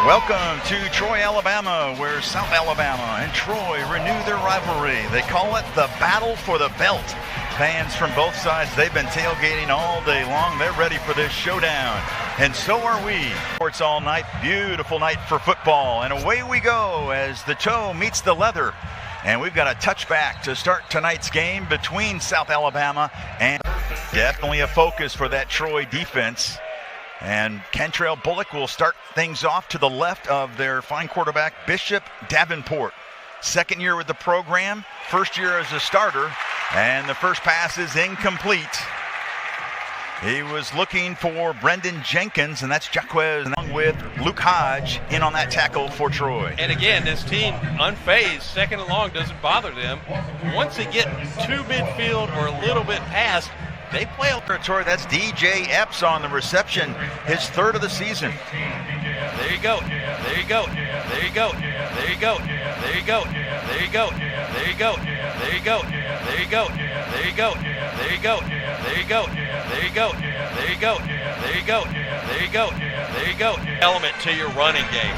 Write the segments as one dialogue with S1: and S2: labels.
S1: Welcome to Troy, Alabama, where South Alabama and Troy renew their rivalry. They call it the Battle for the Belt. Fans from both sides, they've been tailgating all day long. They're ready for this showdown, and so are we. Sports all night, beautiful night for football, and away we go as the toe meets the leather. And we've got a touchback to start tonight's game between South Alabama and definitely a focus for that Troy defense. And Kentrell Bullock will start things off to the left of their fine quarterback, Bishop Davenport. Second year with the program, first year as a starter, and the first pass is incomplete. He was looking for Brendan Jenkins, and that's Jaquez, along with Luke Hodge in on that tackle for Troy.
S2: And again, this team unfazed, second and long doesn't bother them. Once they get to midfield or a little bit past, they play
S1: territory. That's DJ Epps on the reception, his third of the season.
S2: There you go. There you go. There you go. There you go. There you go. There you go. There you go. There you go. There you go. There you go. There you go. There you go. There you go. There you go. There you go. There you go. There you go. Element to your running game.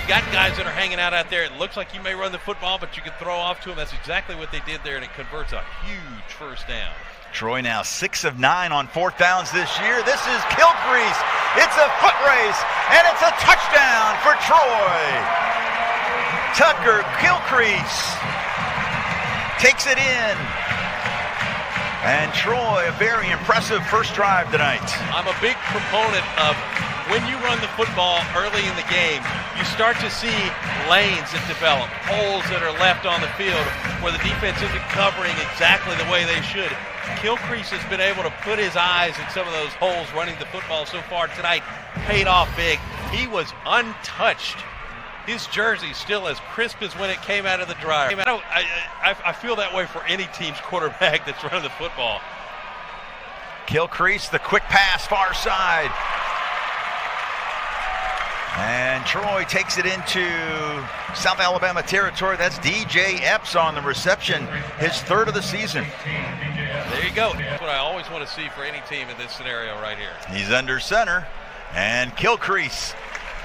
S2: You got guys that are hanging out there. It looks like you may run the football, but you can throw off to them. That's exactly what they did there, and it converts a huge first down.
S1: Troy now 6 of 9 on fourth downs this year. This is Kilcrease. It's a foot race, and it's a touchdown for Troy. Tucker Kilcrease takes it in. And Troy, a very impressive first drive tonight.
S2: I'm a big proponent of when you run the football early in the game, you start to see lanes that develop, holes that are left on the field where the defense isn't covering exactly the way they should. Kilcrease has been able to put his eyes in some of those holes running the football so far tonight. Paid off big. He was untouched. His jersey still as crisp as when it came out of the dryer. I feel that way for any team's quarterback that's running the football.
S1: Kilcrease, the quick pass, far side. And Troy takes it into South Alabama territory. That's DJ Epps on the reception, his third of the season.
S2: There you go. That's what I always want to see for any team in this scenario right here.
S1: He's under center, and Kilcrease,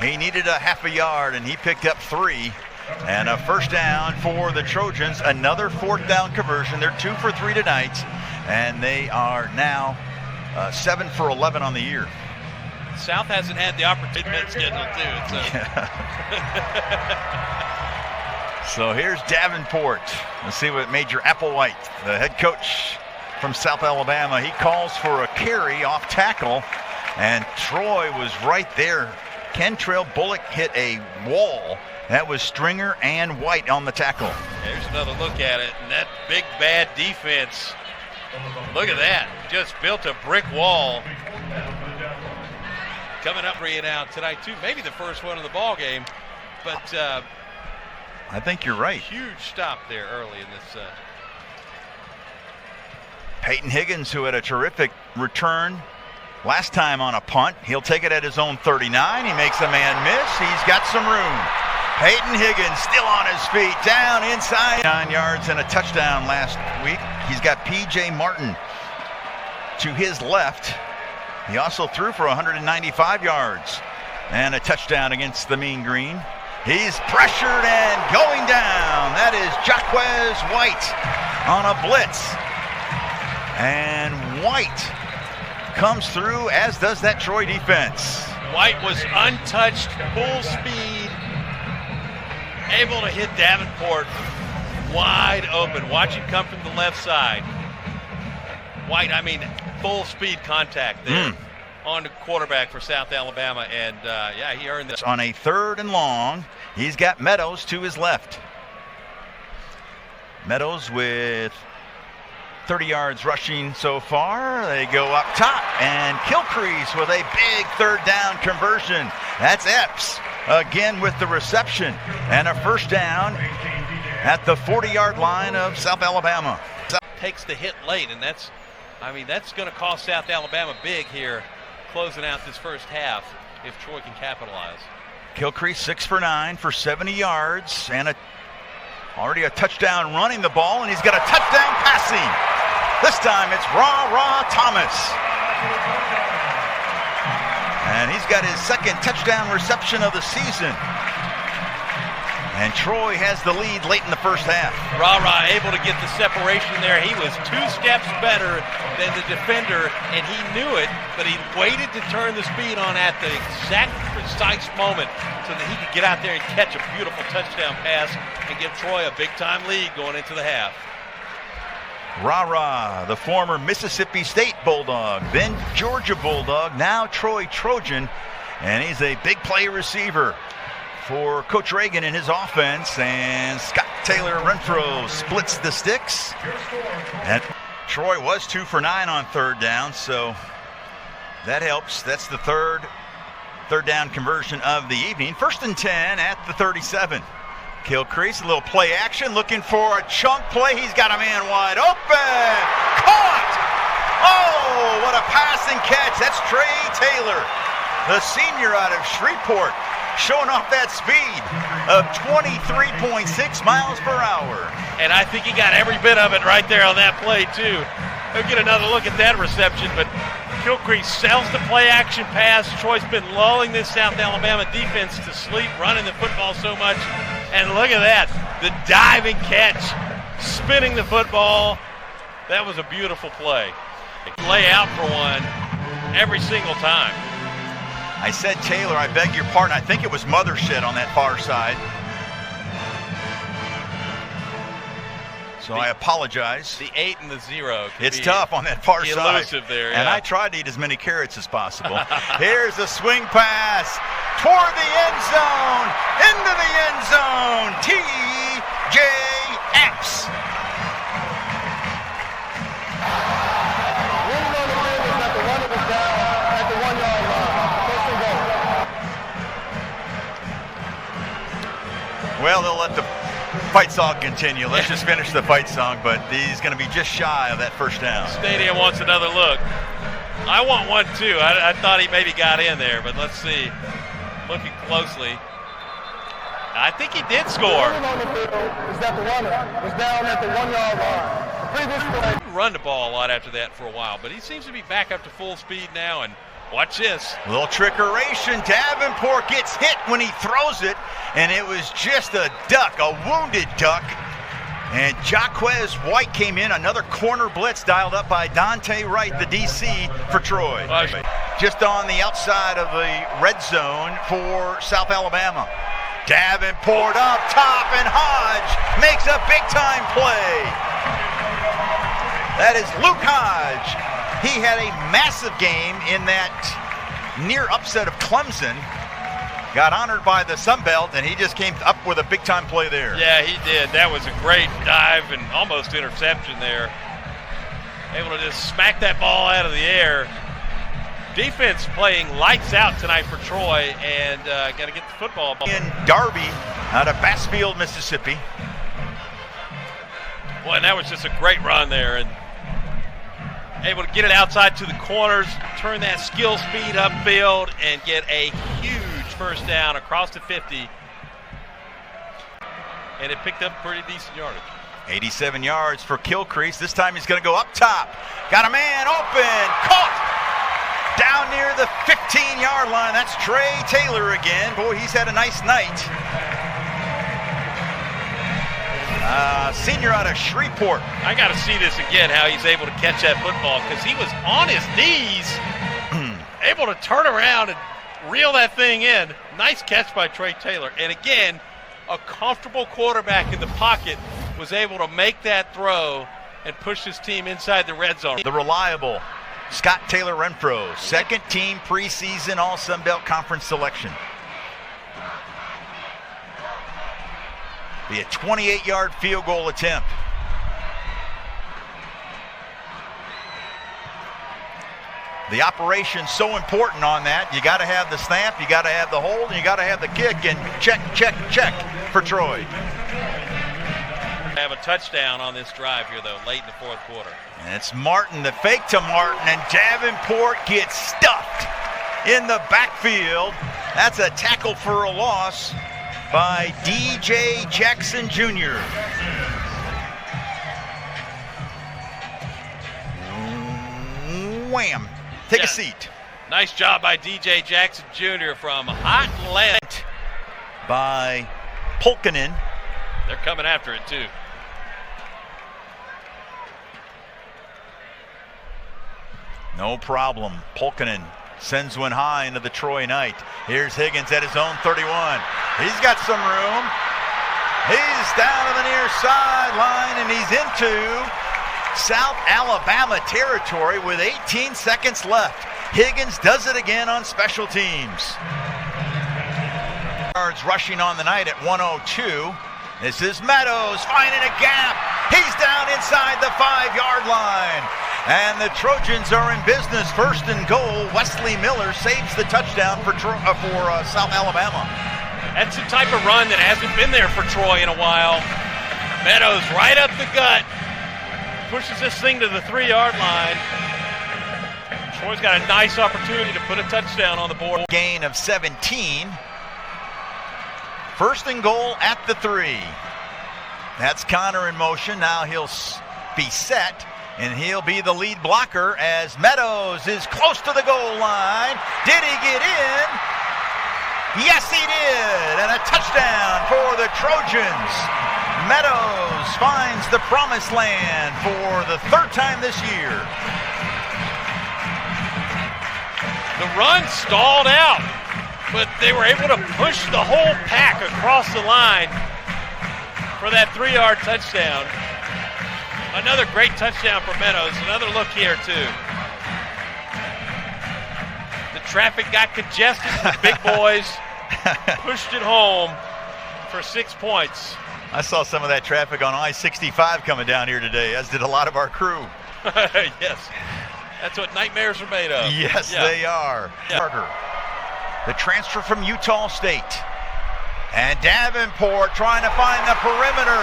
S1: he needed a half a yard, and he picked up 3. And a first down for the Trojans, another fourth down conversion. They're 2 for 3 tonight, and they are now 7 for 11 on the year.
S2: South hasn't had the opportunity schedule too.
S1: So here's Davenport. Let's see what Major Applewhite, the head coach from South Alabama, he calls for a carry off tackle, and Troy was right there. Kentrell Bullock hit a wall. That was Stringer and White on the tackle.
S2: There's another look at it, and that big bad defense. Look at that, just built a brick wall. Coming up for you now tonight too, maybe the first one of the ball game, but
S1: I think you're right.
S2: Huge stop there early in this.
S1: Peyton Higgins, who had a terrific return last time on a punt, he'll take it at his own 39. He makes a man miss. He's got some room. Peyton Higgins still on his feet, down inside. 9 yards and a touchdown last week. He's got P.J. Martin to his left. He also threw for 195 yards and a touchdown against the Mean Green. He's pressured and going down. That is Jaquez White on a blitz. And White comes through, as does that Troy defense.
S2: White was untouched, full speed, able to hit Davenport wide open. Watch him come from the left side. White, I mean, full speed contact there on the quarterback for South Alabama, and yeah, he earned this.
S1: On a 3rd and long, he's got Meadows to his left. Meadows with 30 yards rushing so far. They go up top, and Kilcrease with a big 3rd down conversion. That's Epps again with the reception, and a first down at the 40-yard line of South Alabama.
S2: Takes the hit late, and that's going to cost South Alabama big here, closing out this first half if Troy can capitalize.
S1: Kilcrease 6 for 9 for 70 yards, and already a touchdown running the ball, and he's got a touchdown passing. This time it's Ra Thomas. And he's got his second touchdown reception of the season. And Troy has the lead late in the first half.
S2: Rah-Rah able to get the separation there. He was 2 steps better than the defender, and he knew it, but he waited to turn the speed on at the exact precise moment so that he could get out there and catch a beautiful touchdown pass and give Troy a big-time lead going into the half.
S1: Rah-Rah, the former Mississippi State Bulldog, then Georgia Bulldog, now Troy Trojan, and he's a big play receiver for Coach Reagan in his offense, and Scott Taylor Renfro splits the sticks. And Troy was 2 for 9 on third down, so that helps. That's the third down conversion of the evening. 1st and 10 at the 37. Gilchrist, a little play action, looking for a chunk play. He's got a man wide open. Caught! Oh, what a passing catch. That's Trey Taylor, the senior out of Shreveport, showing off that speed of 23.6 miles per hour.
S2: And I think he got every bit of it right there on that play, too. We'll get another look at that reception, but Gilchrist sells the play action pass. Troy's been lulling this South Alabama defense to sleep, running the football so much. And look at that, the diving catch, spinning the football. That was a beautiful play. Lay out for one every single time.
S1: I said Taylor, I beg your pardon. I think it was Mothershed on that far side. So I apologize.
S2: The 8 and the 0.
S1: It's tough on that far side.
S2: Elusive there, yeah.
S1: And I tried to eat as many carrots as possible. Here's a swing pass toward the end zone, into the end zone. T.J. Epps. Well, they'll let the fight song continue. Let's just finish the fight song, but he's going to be just shy of that first down.
S2: Stadium wants another look. I want one, too. I thought he maybe got in there, but let's see. Looking closely. I think he did score.
S3: Is that the runner was down at the 1 yard line. The previous play.
S2: He run the ball a lot after that for a while, but he seems to be back up to full speed now, and watch this.
S1: A little trickeration. Davenport gets hit when he throws it, and it was just a duck, a wounded duck. And Jaquez White came in, another corner blitz dialed up by Dante Wright, the DC for Troy. Just on the outside of the red zone for South Alabama. Davenport up top, and Hodge makes a big-time play. That is Luke Hodge. He had a massive game in that near upset of Clemson. Got honored by the Sun Belt, and he just came up with a big-time play there.
S2: Yeah, he did. That was a great dive and almost interception there. Able to just smack that ball out of the air. Defense playing lights out tonight for Troy, and got to get the football.
S1: In Darby out of Bassfield, Mississippi.
S2: Boy, and that was just a great run there, and able to get it outside to the corners, turn that skill speed upfield, and get a huge first down across the 50. And it picked up pretty decent yardage.
S1: 87 yards for Gilchrist. This time he's going to go up top. Got a man open, caught down near the 15-yard line. That's Trey Taylor again. Boy, he's had a nice night. Senior out of Shreveport.
S2: I got to see this again, how he's able to catch that football, because he was on his knees, able to turn around and reel that thing in. Nice catch by Trey Taylor. And again, a comfortable quarterback in the pocket was able to make that throw and push his team inside the red zone.
S1: The reliable Scott Taylor Renfro, second team preseason All-Sun Belt Conference selection. Be a 28-yard field goal attempt. The operation's so important on that. You got to have the snap, you got to have the hold, and you got to have the kick, and check, check, check for Troy.
S2: Have a touchdown on this drive here, though, late in the fourth quarter.
S1: And it's Martin, the fake to Martin, and Davenport gets stuffed in the backfield. That's a tackle for a loss by DJ Jackson Jr. Wham. Take a seat.
S2: Nice job by DJ Jackson Jr. from Hot Land.
S1: By Pulkkinen.
S2: They're coming after it too.
S1: No problem. Pulkkinen sends one high into the Troy Knight. Here's Higgins at his own 31. He's got some room. He's down to the near sideline, and he's into South Alabama territory with 18 seconds left. Higgins does it again on special teams. Yards rushing on the night at 102. This is Meadows finding a gap. He's down inside the 5-yard line. And the Trojans are in business. First and goal. Wesley Miller saves the touchdown for South Alabama.
S2: That's the type of run that hasn't been there for Troy in a while. Meadows right up the gut. Pushes this thing to the 3-yard line. Troy's got a nice opportunity to put a touchdown on the board.
S1: Gain of 17. First and goal at the 3. That's Connor in motion. Now he'll be set, and he'll be the lead blocker as Meadows is close to the goal line. Did he get in? Yes, he did. And a touchdown for the Trojans. Meadows finds the promised land for the 3rd time this year.
S2: The run stalled out, but they were able to push the whole pack across the line for that 3-yard touchdown. Another great touchdown for Meadows. Another look here, too. The traffic got congested. The big boys pushed it home for 6 points.
S1: I saw some of that traffic on I-65 coming down here today, as did a lot of our crew.
S2: Yes. That's what nightmares are made of.
S1: Yes, yeah. They are. Yeah. Carter, the transfer from Utah State. And Davenport trying to find the perimeter.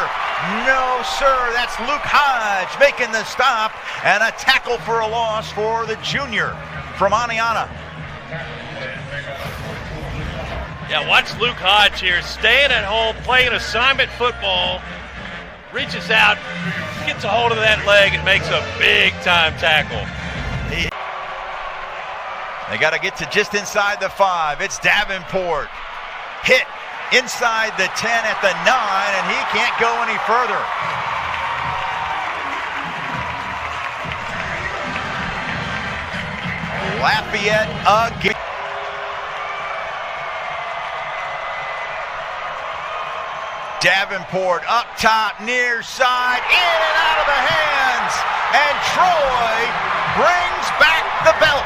S1: No, sir. That's Luke Hodge making the stop. And a tackle for a loss for the junior from Aniana.
S2: Yeah, watch Luke Hodge here. Staying at home, playing assignment football. Reaches out, gets a hold of that leg, and makes a big-time tackle.
S1: They got to get to just inside the 5. It's Davenport. Hit inside the 10 at the 9, and he can't go any further. Lafayette again. Davenport up top, near side, in and out of the hands. And Troy brings back the belt.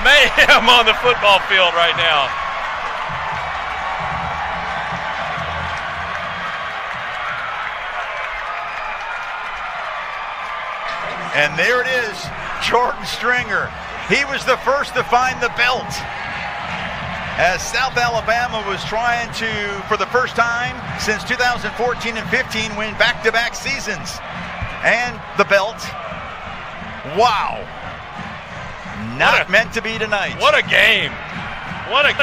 S2: Mayhem on the football field right now.
S1: And there it is, Jordan Stringer. He was the first to find the belt. As South Alabama was trying to, for the first time since 2014 and 15, win back-to-back seasons. And the belt, wow. Not meant to be tonight.
S2: What a game. What a